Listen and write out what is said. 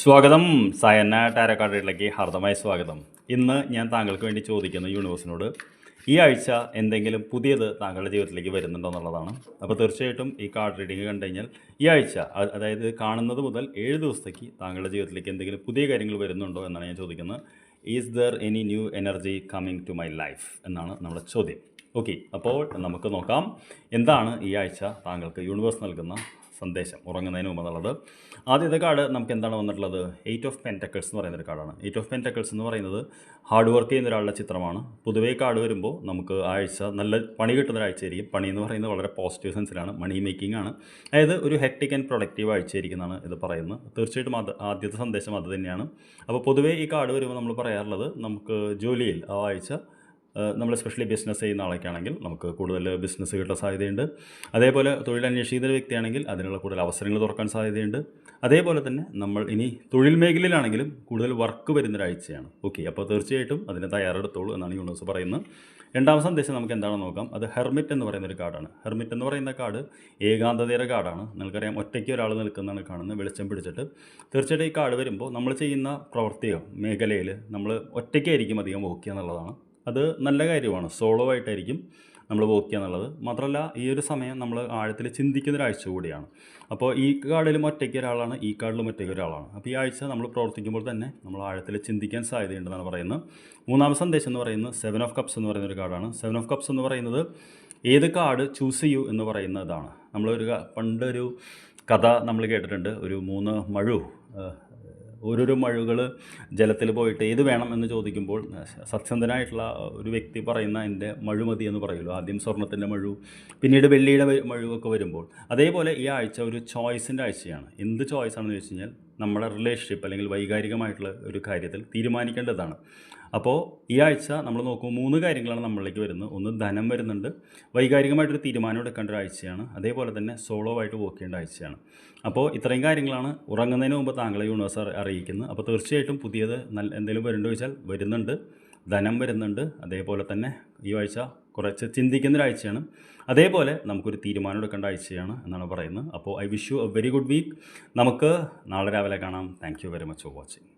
സ്വാഗതം. സയന്ന ടാരോ കാർഡിലേക്ക് ഹാർദമായ സ്വാഗതം. ഇന്ന് ഞാൻ താങ്കൾക്ക് വേണ്ടി ചോദിക്കുന്ന യൂണിവേഴ്സിനോട് ഈ ആഴ്ച എന്തെങ്കിലും പുതിയത് താങ്കളുടെ ജീവിതത്തിലേക്ക് വരുന്നുണ്ടോ എന്നുള്ളതാണ്. അപ്പോൾ തീർച്ചയായിട്ടും ഈ കാർഡ് റീഡിങ് കണ്ടു കഴിഞ്ഞാൽ ഈ ആഴ്ച അതായത് കാണുന്നത് മുതൽ 7 ദിവസത്തേക്ക് താങ്കളുടെ ജീവിതത്തിലേക്ക് എന്തെങ്കിലും പുതിയ കാര്യങ്ങൾ വരുന്നുണ്ടോ എന്നാണ് ഞാൻ ചോദിക്കുന്നത്. Is there any new energy coming to my life എന്നാണ് നമ്മുടെ ചോദ്യം. ഓക്കെ, അപ്പോൾ നമുക്ക് നോക്കാം എന്താണ് ഈ ആഴ്ച താങ്കൾക്ക് യൂണിവേഴ്സ് നൽകുന്ന സന്ദേശം ഉറങ്ങുന്നതിന് മുമ്പ് എന്നുള്ളത്. ആദ്യത്തെ കാർഡ് നമുക്ക് എന്താണ് വന്നിട്ടുള്ളത്? 8 ഓഫ് പെൻറ്റക്കിൾസ് എന്ന് പറയുന്നൊരു കാർഡാണ്. 8 ഓഫ് പെൻറ്റക്കിൾസ് എന്ന് പറയുന്നത് ഹാർഡ് വർക്ക് ചെയ്യുന്ന ഒരാളുടെ ചിത്രമാണ്. പൊതുവേ കാർഡ് വരുമ്പോൾ നമുക്ക് ആഴ്ച നല്ല പണി കിട്ടുന്ന ഒരാഴ്ചയായിരിക്കും. പണി എന്ന് പറയുന്നത് വളരെ പോസിറ്റീവ് സെൻസിലാണ്, മണി മേക്കിംഗ് ആണ്. അതായത് ഒരു ഹെക്ടിക് ആൻഡ് പ്രൊഡക്റ്റീവ് ആഴ്ചയായിരിക്കുന്നതാണ് ഇത് പറയുന്നത്. തീർച്ചയായിട്ടും ആദ്യത്തെ സന്ദേശം അത് തന്നെയാണ്. അപ്പോൾ പൊതുവേ ഈ കാർഡ് വരുമ്പോൾ നമ്മൾ പറയാറുള്ളത് നമുക്ക് ജോലിയിൽ ആ ആഴ്ച നമ്മൾ എസ്പെഷ്യലി ബിസിനസ് ചെയ്യുന്ന ആളൊക്കെയാണെങ്കിൽ നമുക്ക് കൂടുതൽ ബിസിനസ് കിട്ടാൻ സാധ്യതയുണ്ട്. അതേപോലെ തൊഴിൽ അന്വേഷിക്കുന്ന വ്യക്തിയാണെങ്കിൽ അതിനുള്ള കൂടുതൽ അവസരങ്ങൾ തുറക്കാൻ സാധ്യതയുണ്ട്. അതേപോലെ തന്നെ നമ്മൾ ഇനി തൊഴിൽ മേഖലയിലാണെങ്കിലും കൂടുതൽ വർക്ക് വരുന്നൊരാഴ്ചയാണ്. ഓക്കെ, അപ്പോൾ തീർച്ചയായിട്ടും അതിന് തയ്യാറെടുത്തോളൂ എന്നാണ് യൂണിവേഴ്സ് പറയുന്നത്. രണ്ടാമത്തെ സന്ദേശം നമുക്ക് എന്താണെന്ന് നോക്കാം. അത് ഹെർമിറ്റ് എന്ന് പറയുന്നൊരു കാർഡാണ്. ഹെർമിറ്റ് എന്ന് പറയുന്ന കാർഡ് ഏകാന്തതയുടെ കാർഡാണ്. നിങ്ങൾക്കറിയാം, ഒറ്റയ്ക്ക് ഒരാൾ നിൽക്കുന്നതാണ് കാണുന്നത്, വെളിച്ചം പിടിച്ചിട്ട്. തീർച്ചയായിട്ടും ഈ കാർഡ് വരുമ്പോൾ നമ്മൾ ചെയ്യുന്ന പ്രവൃത്തിയോ മേഖലയിൽ നമ്മൾ ഒറ്റയ്ക്കായിരിക്കും അധികം വർക്ക് എന്നുള്ളതാണ്. അത് നല്ല കാര്യമാണ്. സോളോ ആയിട്ടായിരിക്കും നമ്മൾ വർക്ക് ചെയ്യുക എന്നുള്ളത്. മാത്രമല്ല ഈ ഒരു സമയം നമ്മൾ ആഴത്തിൽ ചിന്തിക്കുന്ന ഒരാഴ്ച കൂടിയാണ്. അപ്പോൾ ഈ കാർഡിലും ഒറ്റയ്ക്ക് ഒരാളാണ്, ഈ കാർഡിലും ഒറ്റയ്ക്ക് ഒരാളാണ്. അപ്പോൾ ഈ ആഴ്ച നമ്മൾ പ്രവർത്തിക്കുമ്പോൾ തന്നെ നമ്മൾ ആഴത്തിൽ ചിന്തിക്കാൻ സാധ്യതയുണ്ടെന്നാണ് പറയുന്നത്. മൂന്നാമത്തെ സന്ദേശം എന്ന് പറയുന്നത് 7 ഓഫ് കപ്സ് എന്ന് പറയുന്ന ഒരു കാർഡാണ്. 7 ഓഫ് കപ്സ് എന്ന് പറയുന്നത് ഏത് കാർഡ് ചൂസ് ചെയ്യൂ എന്ന് പറയുന്നതാണ്. നമ്മളൊരു പണ്ടൊരു കഥ നമ്മൾ കേട്ടിട്ടുണ്ട്. ഒരു 3 മഴു ഓരോരോ മഴുകൾ ജലത്തിൽ പോയിട്ട് ഏത് വേണം എന്ന് ചോദിക്കുമ്പോൾ സത്യസന്ധനായിട്ടുള്ള ഒരു വ്യക്തി പറയുന്ന എൻ്റെ മഴുമതി എന്ന് പറയുമല്ലോ. ആദ്യം സ്വർണ്ണത്തിൻ്റെ മഴു, പിന്നീട് വെള്ളിയുടെ മഴുവൊക്കെ വരുമ്പോൾ അതേപോലെ ഈ ആഴ്ച ഒരു ചോയ്സിൻ്റെ ആഴ്ചയാണ്. എന്ത് ചോയ്സാണെന്ന് ചോദിച്ചു കഴിഞ്ഞാൽ നമ്മുടെ റിലേഷൻഷിപ്പ് അല്ലെങ്കിൽ വൈകാരികമായിട്ടുള്ള ഒരു കാര്യത്തിൽ തീരുമാനിക്കേണ്ടതാണ്. അപ്പോൾ ഈ ആഴ്ച നമ്മൾ നോക്കുമ്പോൾ 3 കാര്യങ്ങളാണ് നമ്മളിലേക്ക് വരുന്നത്. ഒന്ന് ധനം വരുന്നുണ്ട്, വൈകാരികമായിട്ടൊരു തീരുമാനം എടുക്കേണ്ട ഒരു ആഴ്ചയാണ്, അതേപോലെ തന്നെ സോളോ ആയിട്ട് വർക്ക് ചെയ്യേണ്ട ആഴ്ചയാണ്. അപ്പോൾ ഇത്രയും കാര്യങ്ങളാണ് ഉറങ്ങുന്നതിന് മുമ്പ് താങ്കളെ യൂണിവേഴ്സ് അറിയിക്കുന്നത്. അപ്പോൾ തീർച്ചയായിട്ടും പുതിയത് എന്തെങ്കിലും വരുന്നുണ്ടോ ചോദിച്ചാൽ വരുന്നുണ്ട്, ധനം വരുന്നുണ്ട്. അതേപോലെ തന്നെ ഈ ആഴ്ച കുറച്ച് ചിന്തിക്കുന്ന ഒരാഴ്ചയാണ്. അതേപോലെ നമുക്കൊരു തീരുമാനം എടുക്കേണ്ട ആഴ്ചയാണ് എന്നാണ് പറയുന്നത്. അപ്പോൾ I wish you a very good week. നമുക്ക് നാളെ രാവിലെ കാണാം. Thank you very much for watching.